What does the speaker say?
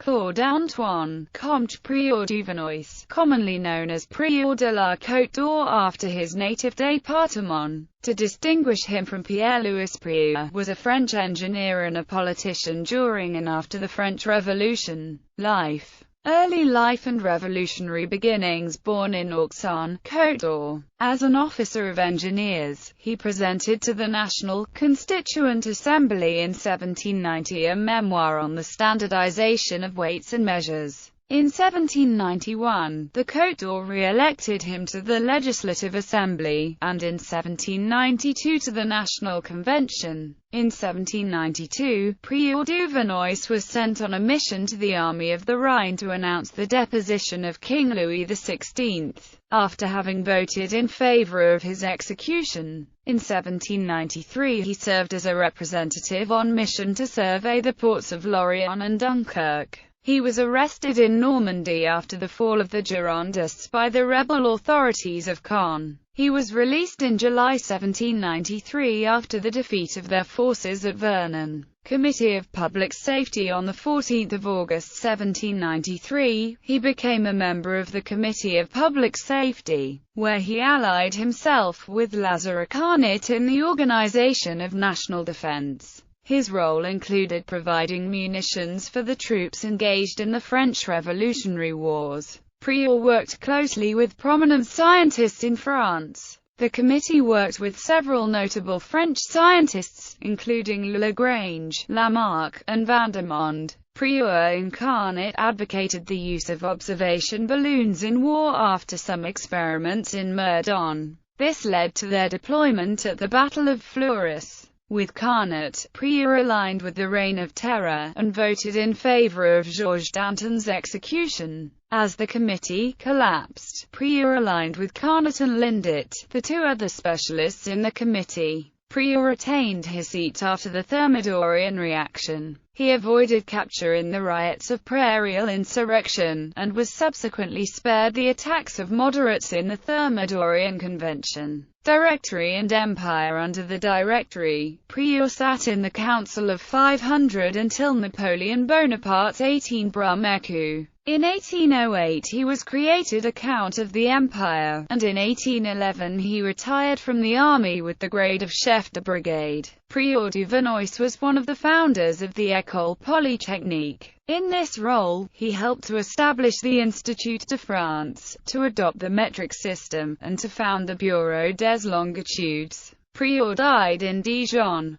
Claude Antoine, comte Prieur-Duvernois, commonly known as Prieur de la Côte d'Or after his native département. To distinguish him from Pierre-Louis Prieur, was a French engineer and a politician during and after the French Revolution. Early life and revolutionary beginnings. Born in Auxonne, Côte d'Or. As an officer of engineers, he presented to the National Constituent Assembly in 1790 a memoir on the standardization of weights and measures. In 1791, the Côte d'Or re-elected him to the Legislative Assembly, and in 1792 to the National Convention. In 1792, Prieur-Duvernois was sent on a mission to the Army of the Rhine to announce the deposition of King Louis XVI, after having voted in favor of his execution. In 1793 he served as a representative on mission to survey the ports of Lorient and Dunkirk. He was arrested in Normandy after the fall of the Girondists by the rebel authorities of Caen. He was released in July 1793 after the defeat of their forces at Vernon. Committee of Public Safety. On 14 August 1793, he became a member of the Committee of Public Safety, where he allied himself with Lazare Carnot in the organization of national defense. His role included providing munitions for the troops engaged in the French Revolutionary Wars. Prieur worked closely with prominent scientists in France. The committee worked with several notable French scientists, including Lagrange, Lamarck, and Vandermonde. Prieur and Carnot advocated the use of observation balloons in war after some experiments in Meudon. This led to their deployment at the Battle of Fleurus. With Carnot, Prieur aligned with the Reign of Terror, and voted in favor of Georges Danton's execution. As the committee collapsed, Prieur aligned with Carnot and Lindet, the two other specialists in the committee. Prieur retained his seat after the Thermidorian reaction. He avoided capture in the riots of Prairial insurrection, and was subsequently spared the attacks of moderates in the Thermidorian Convention. Directory and Empire. Under the Directory, Prieur sat in the Council of 500 until Napoleon Bonaparte's 18-Brumaire coup. In 1808 he was created a Count of the Empire, and in 1811 he retired from the army with the grade of chef de brigade. Prieur-Duvernois was one of the founders of the École Polytechnique. In this role, he helped to establish the Institut de France, to adopt the metric system, and to found the Bureau des Longitudes. Prieur died in Dijon.